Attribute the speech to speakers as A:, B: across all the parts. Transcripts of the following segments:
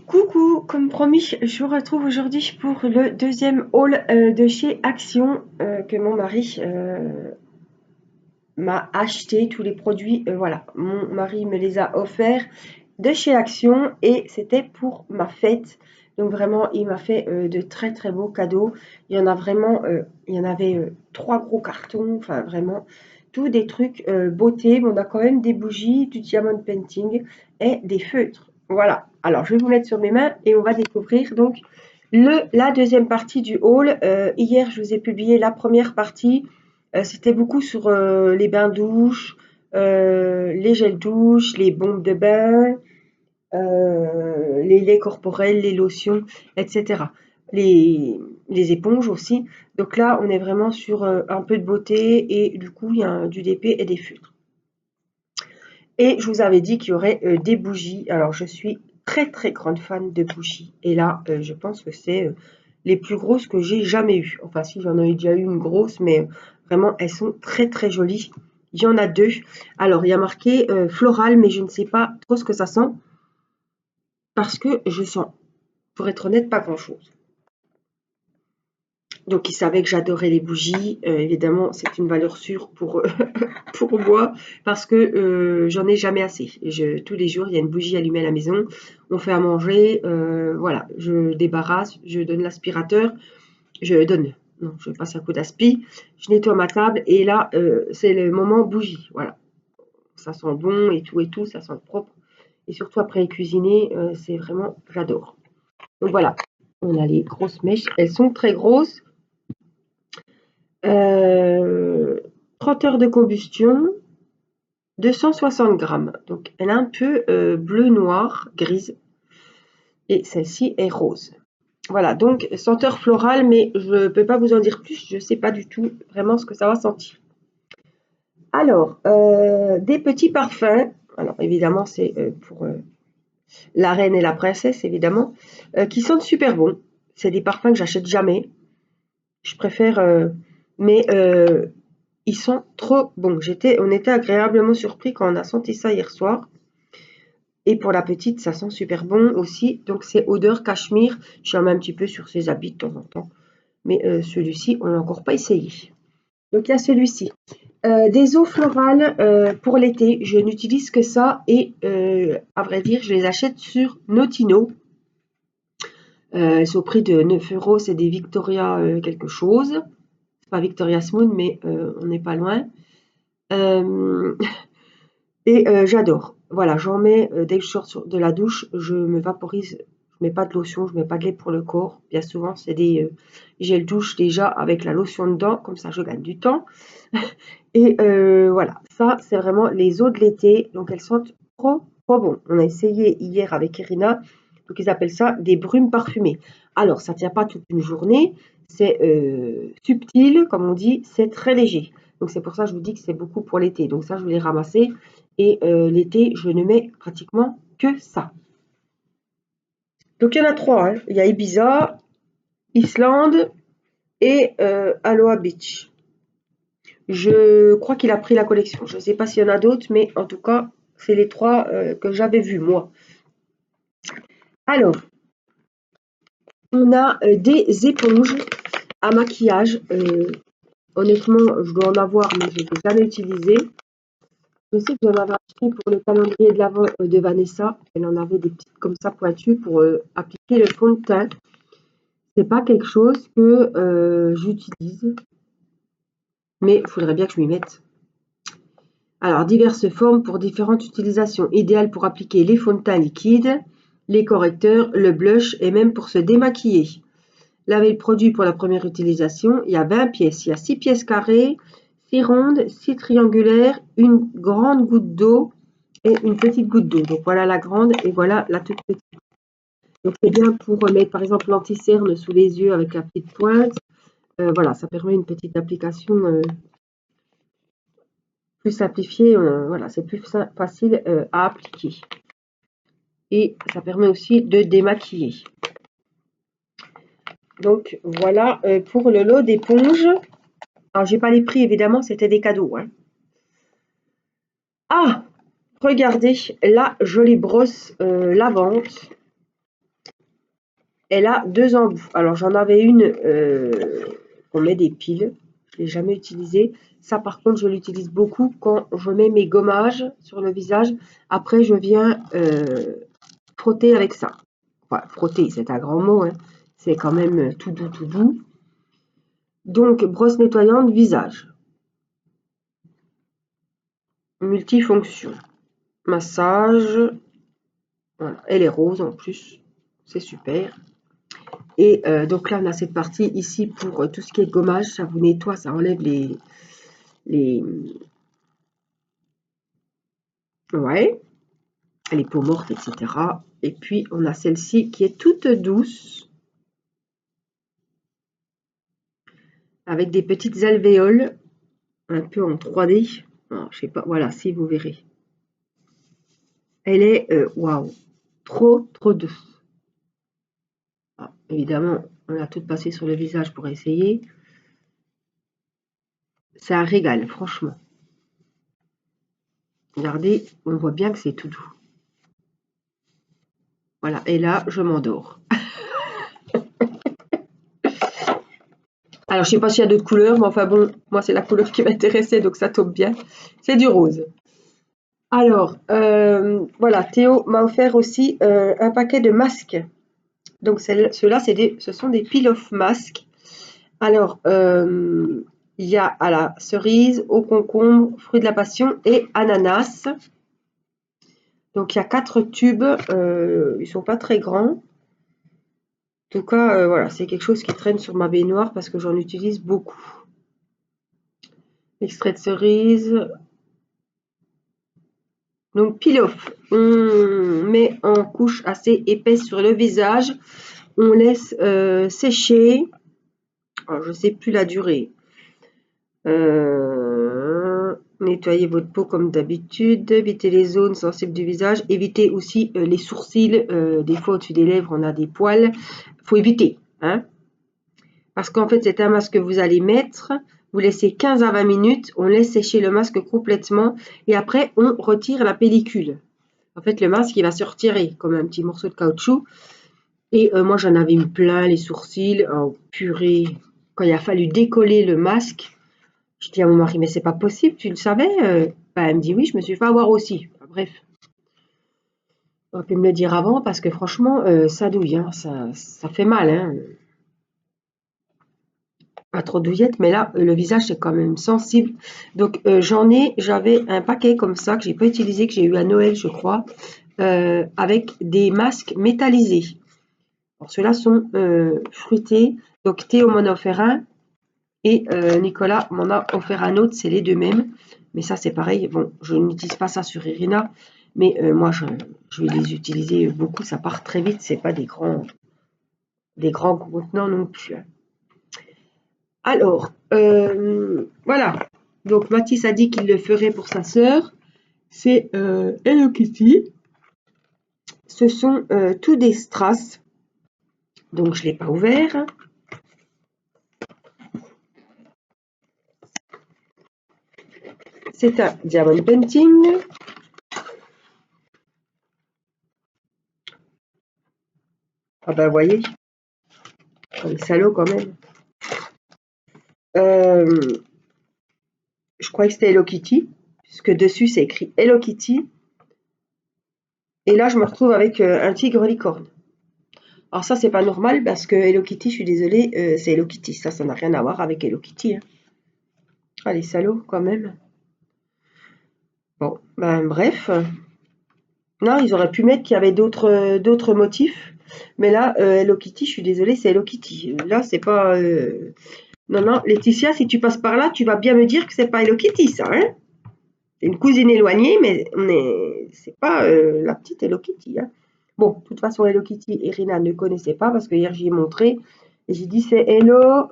A: Coucou, comme promis, je vous retrouve aujourd'hui pour le deuxième haul de chez Action que mon mari m'a acheté. Tous les produits, voilà, mon mari me les a offerts de chez Action et c'était pour ma fête. Donc vraiment, il m'a fait de très très beaux cadeaux. Il y en a vraiment, il y en avait trois gros cartons, enfin vraiment, tous des trucs beauté. Mais on a quand même des bougies, du diamond painting et des feutres. Voilà. Alors, je vais vous mettre sur mes mains et on va découvrir donc la deuxième partie du haul. Hier, je vous ai publié la première partie. C'était beaucoup sur les bains-douches, les gels douches, les bombes de bain, les laits corporels, les lotions, etc. Les, les éponges aussi. Donc là, on est vraiment sur un peu de beauté et du coup, il y a du DP et des feutres. Et je vous avais dit qu'il y aurait des bougies. Alors, je suis très très grande fan de bougies. Et là, je pense que c'est les plus grosses que j'ai jamais eues. Enfin, si j'en ai déjà eu une grosse, mais vraiment, elles sont très très jolies. Il y en a deux. Alors, il y a marqué floral, mais je ne sais pas trop ce que ça sent. Parce que je sens, pour être honnête, pas grand-chose. Donc, il savait que j'adorais les bougies. Évidemment, c'est une valeur sûre pour, pour moi parce que j'en ai jamais assez. Tous les jours, il y a une bougie allumée à la maison. On fait à manger. Voilà, je débarrasse, je donne l'aspirateur. Je donne. Non, je passe un coup d'aspi. Je nettoie ma table. Et là, c'est le moment bougie. Voilà. Ça sent bon et tout. Ça sent propre. Et surtout après cuisiner, c'est vraiment, j'adore. Donc voilà. On a les grosses mèches. Elles sont très grosses. 30 heures de combustion, 260 grammes. Donc elle est un peu bleu, noir, grise. Et celle-ci est rose. Voilà, donc senteur florale, mais je ne peux pas vous en dire plus. Je ne sais pas du tout vraiment ce que ça va sentir. Alors, des petits parfums. Alors évidemment, c'est pour la reine et la princesse, évidemment, qui sentent super bon. C'est des parfums que j'achète jamais. Je préfère, mais ils sont trop bons. On était agréablement surpris quand on a senti ça hier soir. Et pour la petite, ça sent super bon aussi. Donc c'est odeur cachemire. Je mets un petit peu sur ses habits de temps en temps. Mais celui-ci, on l'a encore pas essayé. Donc il y a celui-ci. Des eaux florales pour l'été. Je n'utilise que ça. Et à vrai dire, je les achète sur Notino. C'est au prix de 9 euros. C'est des Victoria quelque chose. C'est pas Victoria Smooth, mais on n'est pas loin. Et j'adore. Voilà, j'en mets dès que je sors de la douche, je me vaporise. Je mets pas de lotion, je mets pas de lait pour le corps. Bien souvent, c'est des gels douche déjà avec la lotion dedans, comme ça je gagne du temps. Et voilà, ça c'est vraiment les eaux de l'été, donc elles sentent trop trop bon. On a essayé hier avec Irina, donc ils appellent ça des brumes parfumées. Alors ça tient pas toute une journée, c'est subtil comme on dit, c'est très léger. Donc c'est pour ça que je vous dis que c'est beaucoup pour l'été. Donc ça je voulais ramasser et l'été je ne mets pratiquement que ça. Donc il y en a trois, hein. Il y a Ibiza, Islande et Aloha Beach. Je crois qu'il a pris la collection. Je ne sais pas s'il y en a d'autres, mais en tout cas, c'est les trois que j'avais vus, moi. Alors, on a des éponges à maquillage. Honnêtement, je dois en avoir, mais je ne les ai jamais utilisées. Je sais que j'en avais acheté pour le calendrier de l'Avent de Vanessa. Elle en avait des petites comme ça pointues pour appliquer le fond de teint. C'est pas quelque chose que j'utilise, mais il faudrait bien que je m'y mette. Alors, diverses formes pour différentes utilisations, idéales pour appliquer les fonds de teint liquides, les correcteurs, le blush et même pour se démaquiller. Laver le produit pour la première utilisation, il y a 20 pièces. Il y a 6 pièces carrées, 6 rondes, 6 triangulaires, une grande goutte d'eau et une petite goutte d'eau. Donc voilà la grande et voilà la toute petite. Donc c'est bien pour mettre par exemple l'anti-cerne sous les yeux avec la petite pointe. Voilà, ça permet une petite application plus simplifiée. Voilà, c'est plus facile à appliquer. Et ça permet aussi de démaquiller. Donc voilà pour le lot d'éponges. Alors j'ai pas les prix évidemment, c'était des cadeaux, hein. Ah, regardez la jolie brosse lavante. Elle a 2 embouts. Alors j'en avais une on met des piles. Je l'ai jamais utilisée. Ça par contre je l'utilise beaucoup quand je mets mes gommages sur le visage. Après je viens frotter avec ça. Enfin, frotter, c'est un grand mot, hein. C'est quand même tout doux, tout doux. Donc brosse nettoyante visage. Multifonction. Massage. Voilà. Elle est rose en plus. C'est super. Et donc là, on a cette partie ici pour tout ce qui est gommage. Ça vous nettoie, ça enlève les, ouais, les peaux mortes, etc. Et puis, on a celle-ci qui est toute douce. Avec des petites alvéoles. Un peu en 3D. Alors, je sais pas, voilà, si vous verrez. Elle est, waouh, trop, trop douce. Ah, évidemment, on a tout passé sur le visage pour essayer. C'est un régal, franchement. Regardez, on voit bien que c'est tout doux. Voilà, et là, je m'endors. Alors, je sais pas s'il y a d'autres couleurs, mais enfin bon, moi, c'est la couleur qui m'intéressait, donc ça tombe bien. C'est du rose. Alors, voilà, Théo m'a offert aussi un paquet de masques. Donc, ceux-là, ce sont des peel-off masques. Alors, il y a à la cerise, au concombre, fruit de la passion et ananas. Donc, il y a 4 tubes. Ils sont pas très grands. En tout cas, voilà, c'est quelque chose qui traîne sur ma baignoire parce que j'en utilise beaucoup. Extrait de cerise. Donc, peel-off. On met en couche assez épaisse sur le visage. On laisse sécher. Alors, je ne sais plus la durée. Nettoyez votre peau comme d'habitude, évitez les zones sensibles du visage, évitez aussi les sourcils, des fois au-dessus des lèvres on a des poils, faut éviter, hein, parce qu'en fait c'est un masque que vous allez mettre, vous laissez 15 à 20 minutes, on laisse sécher le masque complètement et après on retire la pellicule. En fait le masque il va se retirer comme un petit morceau de caoutchouc et moi j'en avais eu plein les sourcils, oh purée, quand il a fallu décoller le masque. Je dis à mon mari, mais c'est pas possible, tu le savais? Elle me dit, oui, je me suis fait avoir aussi. Enfin, bref, on aurait pu me le dire avant parce que franchement, ça douille, hein, ça fait mal. Hein. Pas trop douillette, mais là, le visage, c'est quand même sensible. Donc, j'avais un paquet comme ça que j'ai pas utilisé, que j'ai eu à Noël, je crois, avec des masques métallisés. Alors, ceux-là sont fruités. Donc, Théo m'en a offert un et Nicolas m'en a offert un autre, c'est les deux mêmes. Mais ça, c'est pareil. Bon, je n'utilise pas ça sur Irina, mais moi, je vais les utiliser beaucoup. Ça part très vite. C'est pas des grands contenants non plus. Hein. Alors, voilà. Donc, Mathis a dit qu'il le ferait pour sa sœur. C'est Hello Kitty. Ce sont tous des strass. Donc, je ne l'ai pas ouvert. C'est un diamond painting. Ah ben, voyez. Un salaud quand même. Je croyais que c'était Hello Kitty, puisque dessus c'est écrit Hello Kitty. Et là, je me retrouve avec un tigre licorne. Alors ça, c'est pas normal parce que Hello Kitty, je suis désolée, c'est Hello Kitty. Ça n'a rien à voir avec Hello Kitty. Hein. Ah, les salauds, quand même. Bon, ben bref. Non, ils auraient pu mettre qu'il y avait d'autres motifs. Mais là, Hello Kitty, je suis désolée, c'est Hello Kitty. Là, c'est pas... Non, non, Laetitia, si tu passes par là, tu vas bien me dire que c'est pas Hello Kitty, ça, hein? C'est une cousine éloignée, mais c'est pas la petite Hello Kitty. Hein. Bon, de toute façon, Hello Kitty, Irina ne connaissait pas parce que hier j'y ai montré et j'ai dit c'est Hello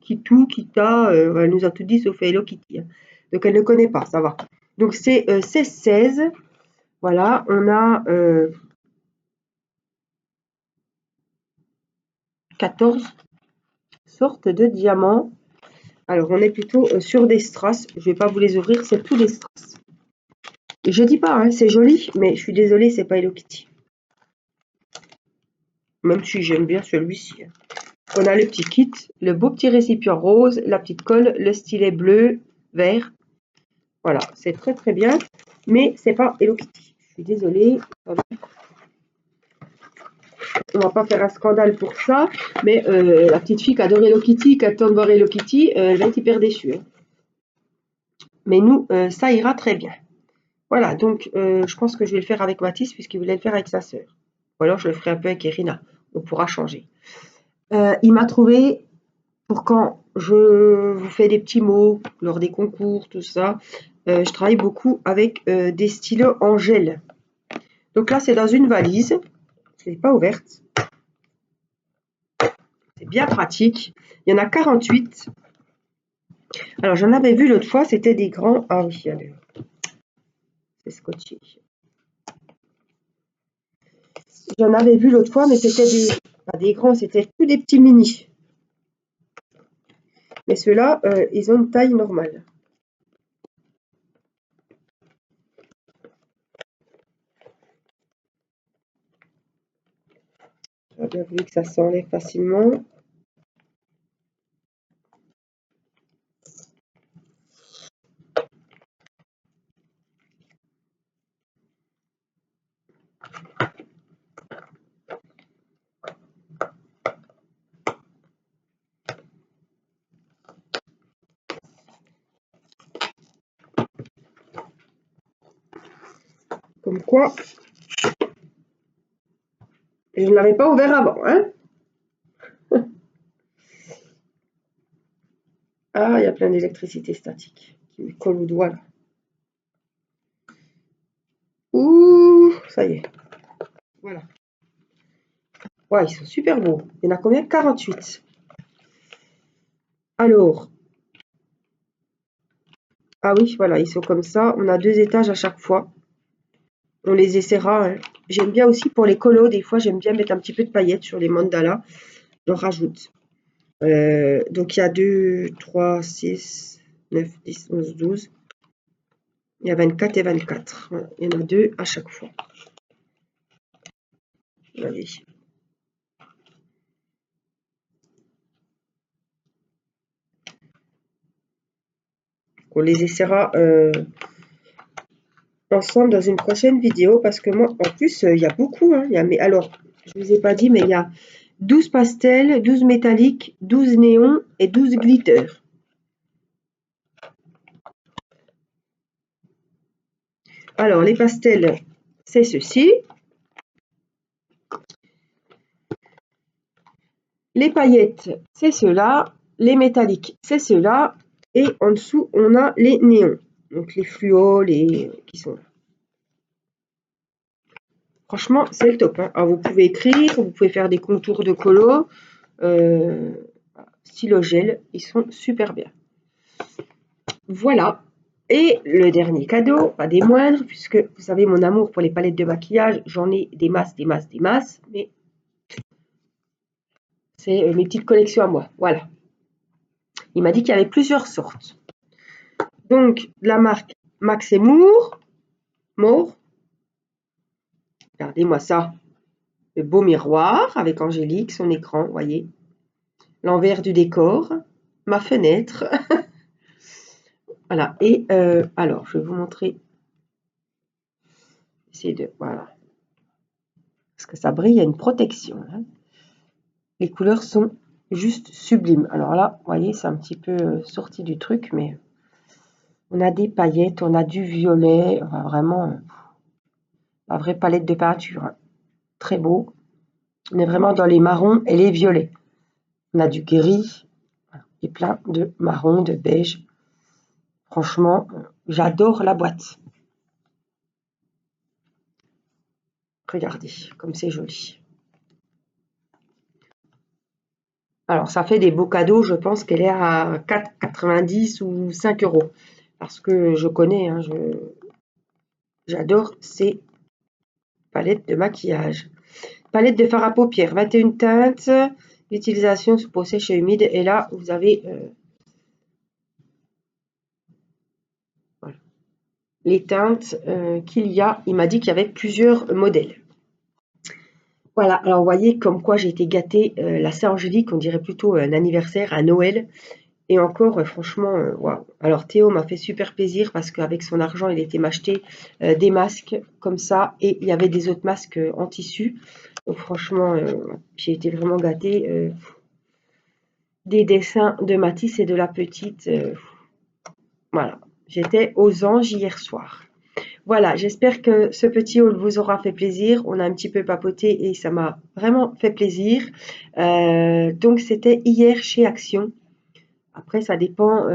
A: Kita, elle nous a tout dit sauf Hello Kitty. Hein. Donc elle ne connaît pas, ça va. Donc c'est 16. Voilà, on a 14 sortes de diamants. Alors on est plutôt sur des strass. Je vais pas vous les ouvrir, c'est tous des strass. Je dis pas, hein, c'est joli, mais je suis désolée, c'est pas Hello Kitty. Même si j'aime bien celui-ci. On a le petit kit, le beau petit récipient rose, la petite colle, le stylet bleu, vert. Voilà, c'est très très bien. Mais c'est pas Hello Kitty. Je suis désolée. On va pas faire un scandale pour ça. Mais la petite fille qui adore Hello Kitty, qui attend de voir Hello Kitty, elle va être hyper déçue. Hein. Mais nous, ça ira très bien. Voilà, donc je pense que je vais le faire avec Mathis puisqu'il voulait le faire avec sa sœur. Ou alors je le ferai un peu avec Irina. On pourra changer. Il m'a trouvé pour quand je vous fais des petits mots lors des concours, tout ça. Je travaille beaucoup avec des stylos en gel. Donc là, c'est dans une valise. Je ne l'ai pas ouverte. C'est bien pratique. Il y en a 48. Alors, j'en avais vu l'autre fois, c'était des grands. Ah oui, allez. C'est scotché. J'en avais vu l'autre fois, mais c'était pas des grands, c'était que des petits mini. Mais ceux-là, ils ont une taille normale. J'ai bien vu que ça s'enlève facilement. Comme quoi, je ne l'avais pas ouvert avant. Hein. Ah, il y a plein d'électricité statique qui me colle au doigt là. Ouh, ça y est. Voilà. Ouais, ils sont super beaux. Il y en a combien? 48. Alors, ah oui, voilà, ils sont comme ça. On a 2 étages à chaque fois. On les essaiera. Hein. J'aime bien aussi pour les colos, des fois, j'aime bien mettre un petit peu de paillettes sur les mandalas. J'en rajoute. Donc, il y a 2, 3, 6, 9, 10, 11, 12. Il y a 24 et 24. Voilà. Il y en a 2 à chaque fois. Allez. On les essaiera ensemble dans une prochaine vidéo parce que moi, en plus, il y a beaucoup. Hein. Mais alors, je ne vous ai pas dit, mais il y a 12 pastels, 12 métalliques, 12 néons et 12 glitters. Alors, les pastels, c'est ceci. Les paillettes, c'est ceux-là. Les métalliques, c'est ceux-là. Et en dessous, on a les néons. Donc, les fluos, les qui sont là. Franchement, c'est le top. Hein. Alors, vous pouvez écrire, vous pouvez faire des contours de colo. Stylo gel, ils sont super bien. Voilà. Et le dernier cadeau, pas des moindres, puisque vous savez mon amour pour les palettes de maquillage, j'en ai des masses, des masses, des masses, mais c'est mes petites collections à moi. Voilà. Il m'a dit qu'il y avait plusieurs sortes. Donc, la marque Max et Moore. Regardez-moi ça. Le beau miroir avec Angélique, son écran, vous voyez. L'envers du décor. Ma fenêtre. Voilà. Et alors, je vais vous montrer. Essayer de. Voilà. Parce que ça brille, il y a une protection. Hein. Les couleurs sont juste sublimes. Alors là, vous voyez, c'est un petit peu sorti du truc, mais on a des paillettes, on a du violet. Enfin, vraiment, la vraie palette de peinture. Hein. Très beau. On est vraiment dans les marrons et les violets. On a du gris et plein de marron, de beige. Franchement, j'adore la boîte. Regardez comme c'est joli. Alors, ça fait des beaux cadeaux. Je pense qu'elle est à 4,90 ou 5 euros. Parce que je connais, hein, j'adore ces palettes de maquillage. Palette de fard à paupières, 21 teintes. L'utilisation sous peau sèche et humide. Et là, vous avez voilà, les teintes qu'il y a. Il m'a dit qu'il y avait plusieurs modèles. Voilà, alors vous voyez comme quoi j'ai été gâtée, la Saint-Angélique, on dirait plutôt un anniversaire, à Noël. Et encore, franchement, waouh. Alors Théo m'a fait super plaisir parce qu'avec son argent, il était m'acheter des masques comme ça et il y avait des autres masques en tissu. Donc franchement, j'ai été vraiment gâtée. Des dessins de Matisse et de la petite. Voilà, j'étais aux anges hier soir. Voilà, j'espère que ce petit haul vous aura fait plaisir. On a un petit peu papoté et ça m'a vraiment fait plaisir. Donc c'était hier chez Action. Après, ça dépend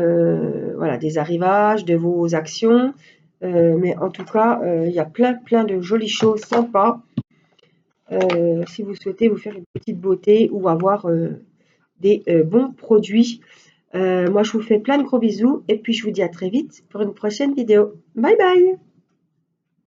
A: voilà, des arrivages, de vos actions. Mais en tout cas, il y a plein de jolies choses sympas si vous souhaitez vous faire une petite beauté ou avoir des bons produits. Moi, je vous fais plein de gros bisous et puis je vous dis à très vite pour une prochaine vidéo. Bye bye!